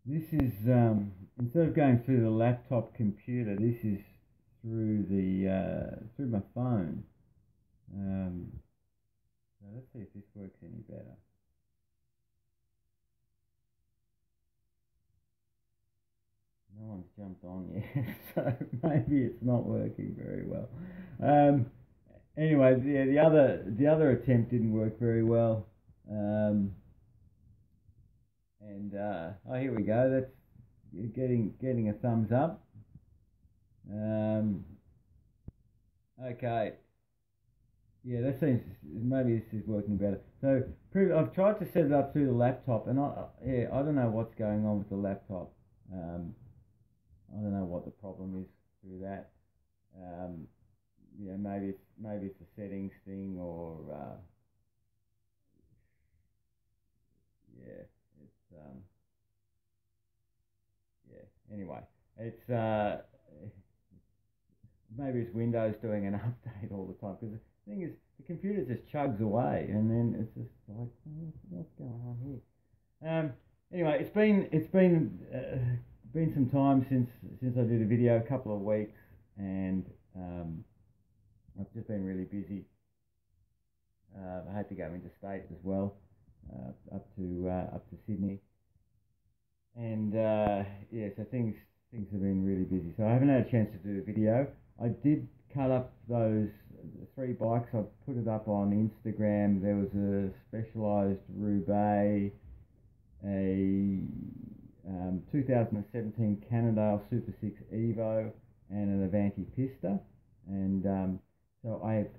This is instead of going through the laptop computer, this is through the through my phone. Um, so let's see if this works any better. No one's jumped on yet, so maybe it's not working very well. Um, anyway, yeah, the other attempt didn't work very well. Um, and oh, here we go. That's getting a thumbs up. Um, okay, yeah, that seems maybe this is working better. So I've tried to set it up through the laptop, and I don't know what's going on with the laptop. Um, I don't know what the problem is through that. Um, yeah, maybe it's a settings thing, or yeah, it's yeah. Anyway, it's maybe it's Windows doing an update all the time, because the thing is the computer just chugs away, and then it's just like, what's going on here? Anyway, it's been some time since I did a video, a couple of weeks, and um, I've just been really busy. I had to go interstate as well, up to Sydney, and yeah, so things have been really busy. So I haven't had a chance to do a video. I did cut up those three bikes. I put it up on Instagram. There was a Specialized Roubaix, a 2017 Cannondale Super 6 Evo, and an Avanti Pista. And so I've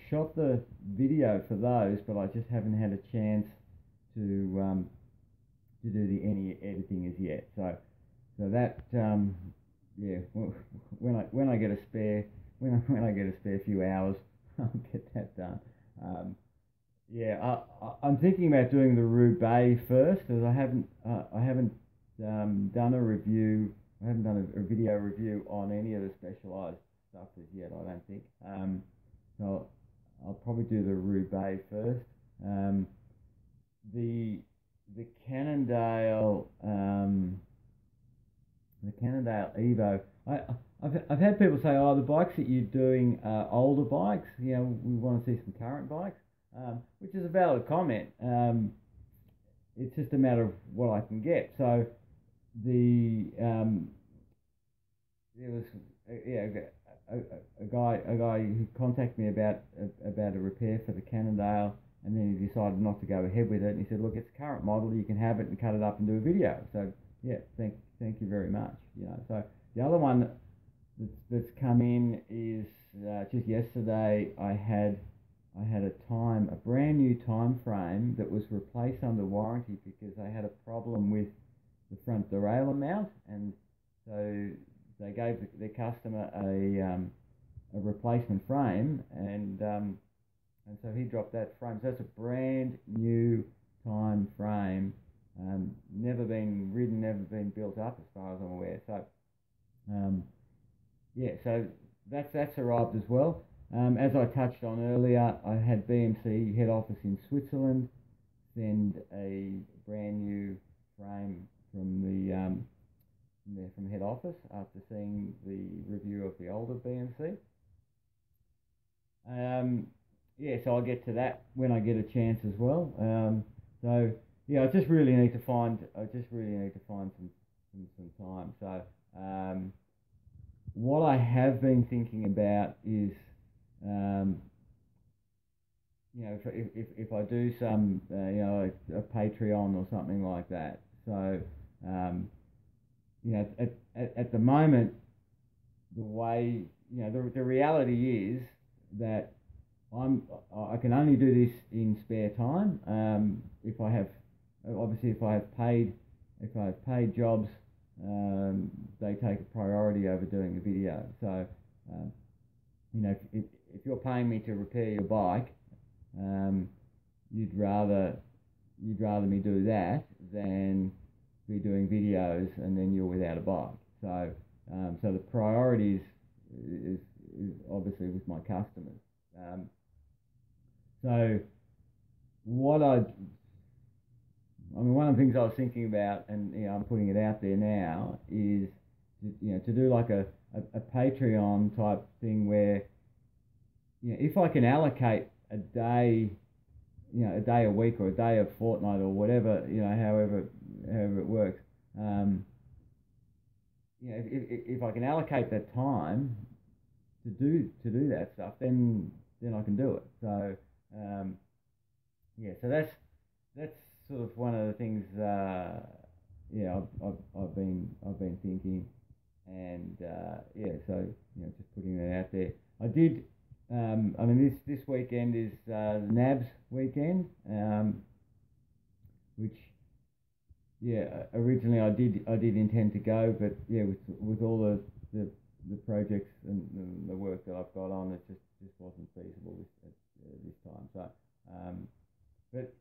shot the video for those, but I just haven't had a chance to do any editing as yet. So that yeah, when I get a spare when I get a spare few hours, I'll get that done. Yeah, I'm thinking about doing the Roubaix first, as I haven't done a review. I haven't done a video review on any of the Specialized stuff as yet, I don't think. So I'll probably do the Roubaix first. Um, the the Cannondale the Cannondale Evo. I've had people say, oh, the bikes that you're doing are older bikes. You know, we want to see some current bikes, which is a valid comment. It's just a matter of what I can get. So the there was yeah a guy who contacted me about a repair for the Cannondale, and then he decided not to go ahead with it. And he said, look, it's a current model, you can have it and cut it up and do a video. So yeah, thank you very much. You know, so the other one that's come in is just yesterday. I had a brand new time frame that was replaced under warranty because I had a problem with the front derailleur mount, and so they gave their customer a replacement frame, and so he dropped that frame. So that's a brand new time frame, never been ridden, never been built up as far as I'm aware. So um, yeah, so that's arrived as well. As I touched on earlier, I had BMC head office in Switzerland send a brand new frame from head office after seeing the review of the older BMC. Yeah, so I'll get to that when I get a chance as well. So yeah, I just really need to find some time. So what I have been thinking about is, um, if I do some, a Patreon or something like that. So at the moment, the way, the reality is that I can only do this in spare time. If I have Obviously, if I have paid jobs, they take a priority over doing a video. So um, if you're paying me to repair your bike, um, you'd rather me do that than be doing videos and then you're without a bike. So the priority is obviously with my customers. So what I mean, one of the things I was thinking about, and I'm putting it out there now, is to do like a Patreon type thing where if I can allocate a day, a day a week or a day a fortnight or whatever, however it works. If I can allocate that time to do that stuff, then I can do it. So so that's sort of one of the things. I've been thinking, and so just putting that out there. I did. I mean, this weekend is the NABS weekend, which originally I did intend to go, but with all the projects and the work that I've got on, it just wasn't feasible this time. So, but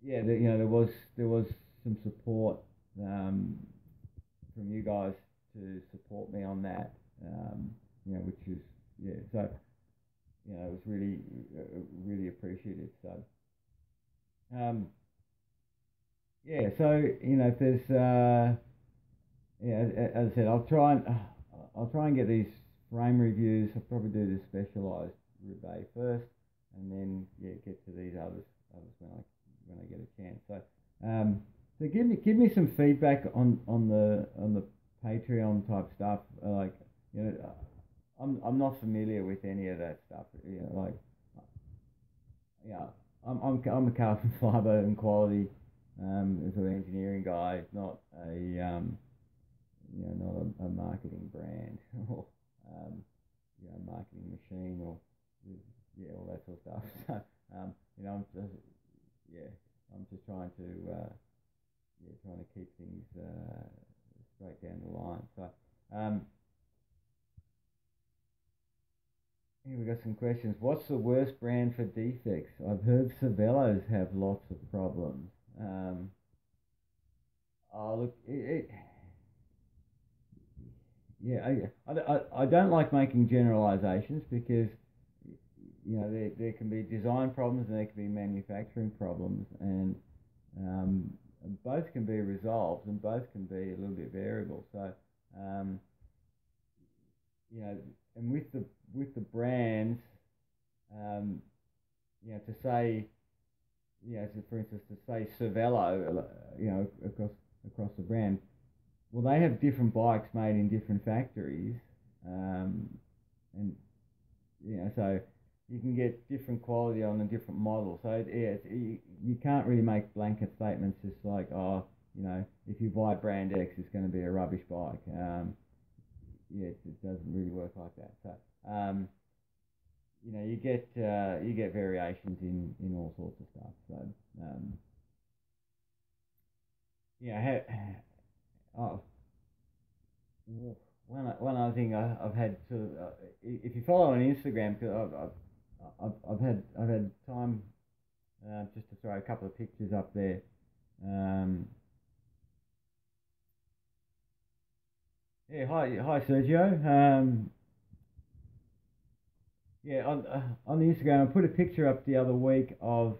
there was some support from you guys to support me on that, which is so it was really appreciated. So, so if there's as I said, I'll try and get these frame reviews. I'll probably do the specialised rebate first, and then get to these others when I get a chance. So so give me some feedback on the Patreon type stuff. I'm not familiar with any of that stuff. I'm a carbon fibre and quality sort of engineering guy, not a not a marketing brand or marketing machine or all that sort of stuff. So I'm just trying to keep things straight down the line. So here we got some questions. What's the worst brand for defects? I've heard Cervelos have lots of problems. Look, I don't like making generalizations because there can be design problems and there can be manufacturing problems, and both can be resolved and both can be a little bit variable. So and with the brands, to say, so for instance, to say Cervelo, across the brand, well, they have different bikes made in different factories, and so you can get different quality on a different model. So you can't really make blanket statements just like, if you buy brand X, it's going to be a rubbish bike. It doesn't really work like that. So you get variations in all sorts of stuff. So one other thing I've had to, if you follow on Instagram, because I've had time just to throw a couple of pictures up there. Hi Sergio. On the Instagram, I put a picture up the other week of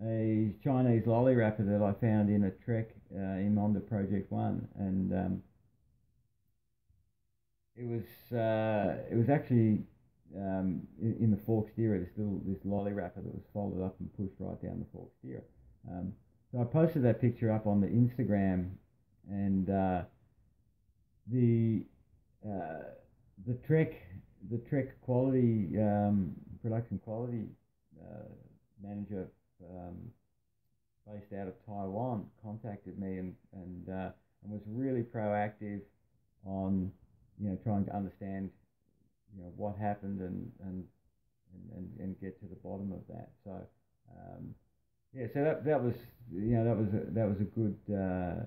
a Chinese lolly wrapper that I found in a Trek in Monda Project 1, and it was actually in the fork steerer, this lolly wrapper that was folded up and pushed right down the fork steerer. So I posted that picture up on the Instagram, and the Trek quality production quality manager based out of Taiwan contacted me and was really proactive on trying to understand what happened and get to the bottom of that. So so that was a good that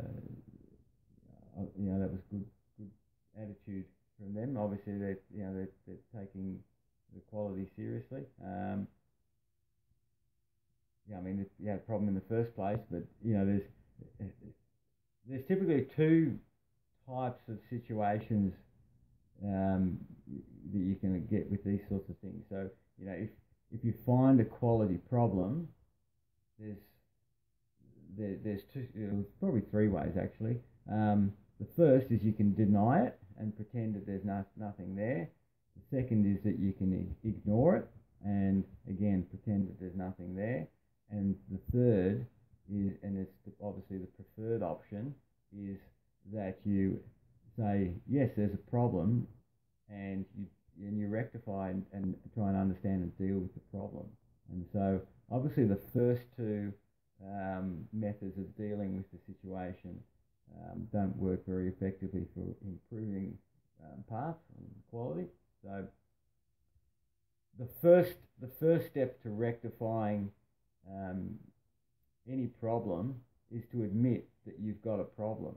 was good attitude from them. Obviously they're taking the quality seriously. I mean, you had a problem in the first place, but there's typically two types of situations that you can get with these sorts of things. So if you find a quality problem, there's probably three ways actually. The first is you can deny it and pretend that there's nothing there. The second is that you can ignore it and again pretend that there's nothing there. And the third is, and it's obviously the preferred option, is that you say yes, there's a problem, and you rectify and try and understand and deal with the problem. And so obviously the first two methods of dealing with the situation don't work very effectively for improving parts and quality. So the first step to rectifying any problem is to admit that you've got a problem.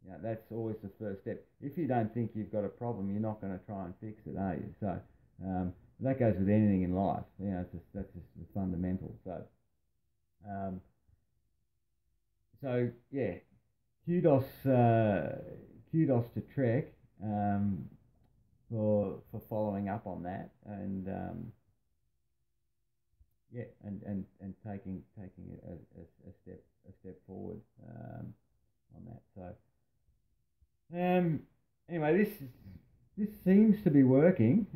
You know, that's always the first step. If you don't think you've got a problem, you're not going to try and fix it, are you? So that goes with anything in life. You know, that's just the fundamental. So yeah, kudos to Trek for following up on that and yeah, and taking it a step forward on that. So anyway, this seems to be working.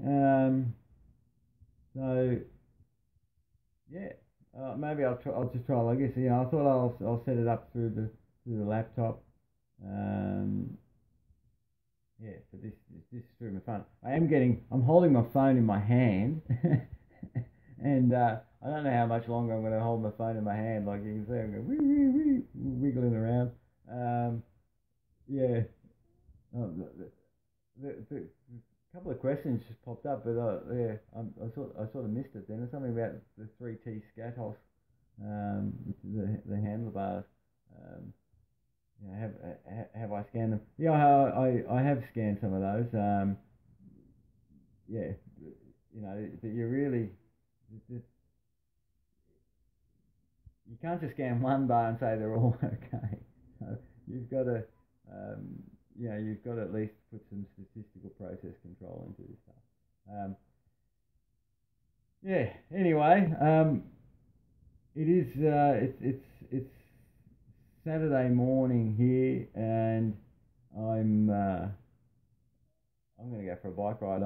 So yeah, maybe I'll just try. I guess I thought I'll set it up through the laptop. Yeah, so this is through my phone. I'm holding my phone in my hand, and I don't know how much longer I'm going to hold my phone in my hand. Like you can see, I'm going wee, wiggling around. Yeah. The couple of questions just popped up, but yeah, I sort of missed it. Then there's something about the 3T Scatos, which is the handlebars. Have I scanned them? Yeah, I have scanned some of those. Yeah, but you can't just scan one bar and say they're all okay. So you've got to, you've got to at least put some statistical process control into this stuff. Yeah. Anyway, it is. It's Saturday morning here, and I'm going to go for a bike ride.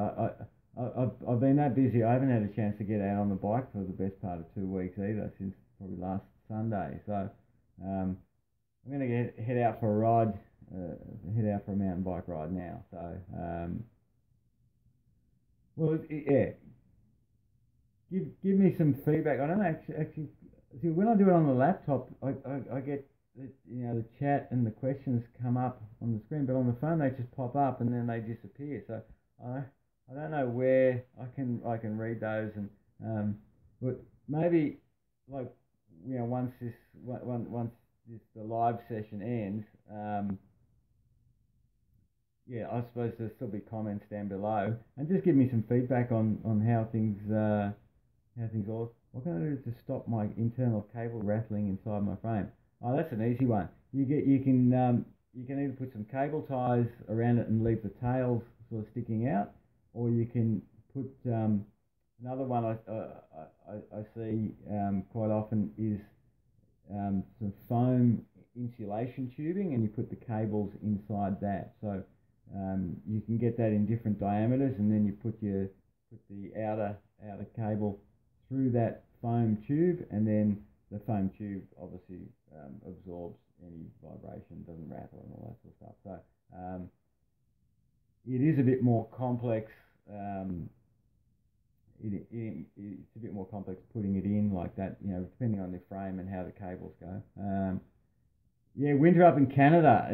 I've been that busy. I haven't had a chance to get out on the bike for the best part of 2 weeks either, since probably last Sunday. So I'm going to head out for a ride, head out for a mountain bike ride now. So yeah, give me some feedback. I don't actually see when I do it on the laptop. I get the chat and the questions come up on the screen, but on the phone they just pop up and then they disappear. So I don't know where I can read those, and but maybe once the live session ends, yeah, I suppose there'll still be comments down below, and just give me some feedback on how things are. What can I do to stop my internal cable rattling inside my frame? Oh, that's an easy one. You can either put some cable ties around it and leave the tails sort of sticking out, or you can put another one I see quite often is some foam insulation tubing, and you put the cables inside that. So you can get that in different diameters, and then you put the outer cable through that foam tube, and then the foam tube obviously absorbs any vibration, doesn't rattle and all that sort of stuff. So it is a bit more complex. It's a bit more complex putting it in like that, depending on the frame and how the cables go. Yeah, winter up in Canada. I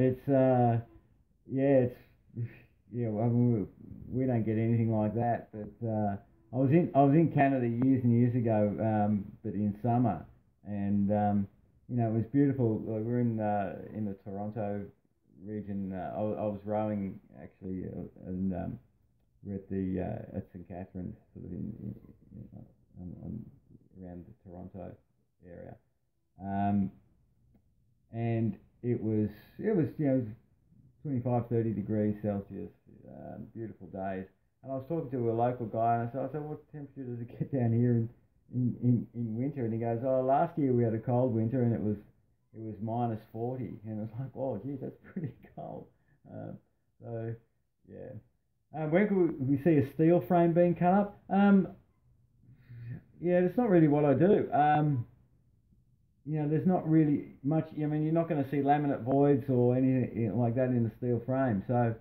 mean, we don't get anything like that. But I was in Canada years and years ago, but in summer, and it was beautiful. Like, we're in the Toronto region. I was rowing actually, and we're at St. Catharines, sort of around the Toronto area, and it was 25, 30 degrees Celsius, beautiful days. And I was talking to a local guy, and I said, what temperature does it get down here in winter? And he goes, oh, last year we had a cold winter, and it was it was -40, and it was like, oh, geez, that's pretty cold. So, yeah. When could we see a steel frame being cut up? Yeah, it's not really what I do. There's not really much. I mean, you're not going to see laminate voids or anything like that in the steel frame. So,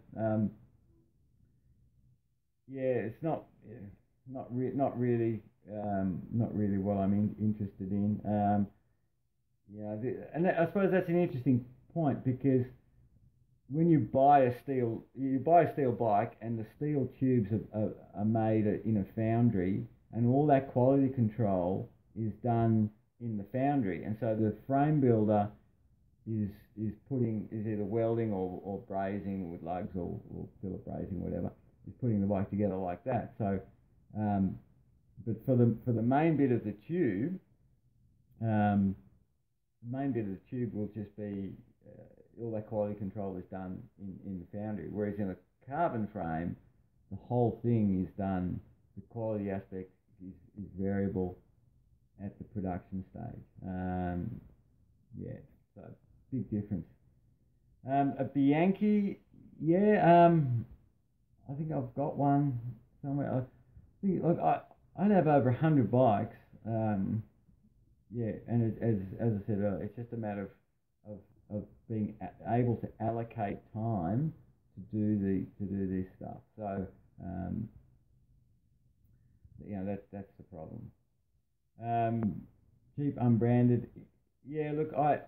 yeah, it's not really what I'm interested in. And I suppose that's an interesting point, because when you buy a steel bike, and the steel tubes are made in a foundry, and all that quality control is done in the foundry, and so the frame builder is either welding or brazing with lugs, or fillet brazing, whatever, is putting the bike together like that. So, but for the main bit of the tube, the main bit of the tube will just be all that quality control is done in the foundry. Whereas in a carbon frame, the whole thing is done. The quality aspect is variable at the production stage. Yeah, so big difference. A Bianchi, yeah. I think I've got one somewhere. I think, look, I have over 100 bikes. Yeah, and as I said earlier, it's just a matter of being able to allocate time to do this stuff. So, that's the problem. Cheap unbranded. Yeah, look, I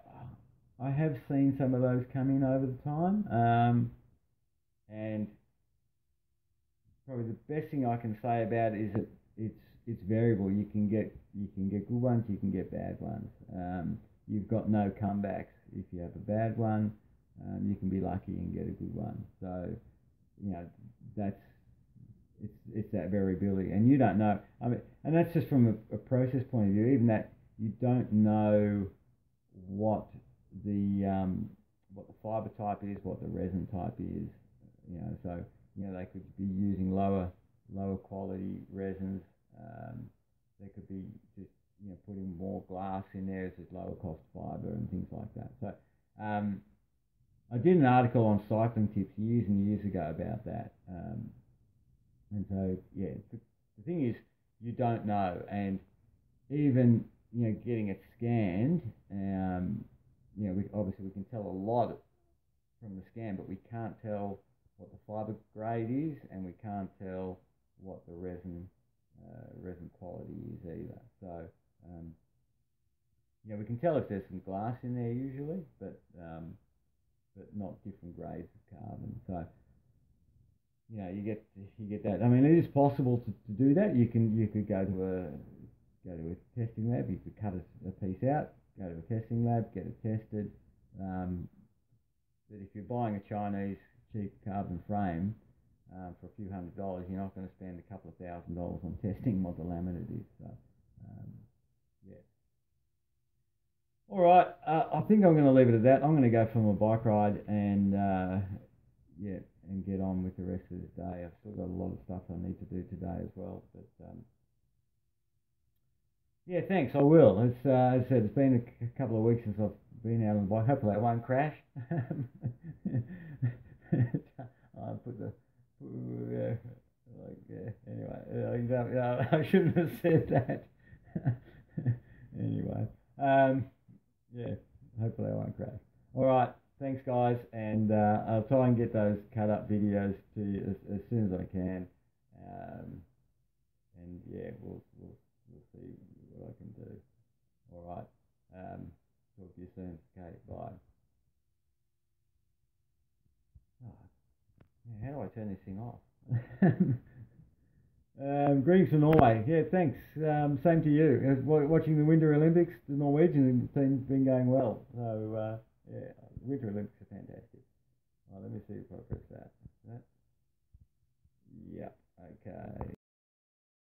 have seen some of those come in over the time, and probably the best thing I can say about it is that it's variable. You can get good ones, you can get bad ones. You've got no comebacks. If you have a bad one, you can be lucky and get a good one. So, that's it's that variability, and you don't know. I mean, and that's just from a process point of view. Even that, you don't know what the fiber type is, what the resin type is. So they could be using lower quality resins. They could be just putting more glass in there as a lower cost fiber and things like that. So I did an article on cycling tips years and years ago about that. And so, yeah, the thing is, you don't know, and even getting it scanned, we can tell a lot from the scan, but we can't tell what the fiber grade is, and we can't tell what the resin quality is either. So, we can tell if there's some glass in there usually, but not different grades of carbon. So, you get that. I mean, it is possible to do that. You could go to a testing lab. You could cut a piece out, go to a testing lab, get it tested. But if you're buying a Chinese cheap carbon frame for a few $100s, you're not going to spend a couple of $1,000 on testing what the laminate is. So, yeah. All right. I think I'm going to leave it at that. I'm going to go for my bike ride and and get on with the rest of this day. I've still got a lot of stuff I need to do today as well. But yeah, thanks. I will. It's as I said, it's been a couple of weeks since I've been out on the bike. Hopefully, it won't crash. I put the anyway. I shouldn't have said that. Anyway, yeah. Hopefully, I won't crash. All right. Thanks, guys, and I'll try and get those cut up videos to you as soon as I can. And yeah, we'll see what I can do. All right. Talk to you soon. Okay, bye. Oh, yeah, how do I turn this thing off? Greetings from Norway. Yeah, thanks. Same to you. Watching the Winter Olympics, the Norwegian team's been going well. So yeah, Winter Olympics are fantastic. Let me see if I press that. Yep. Okay.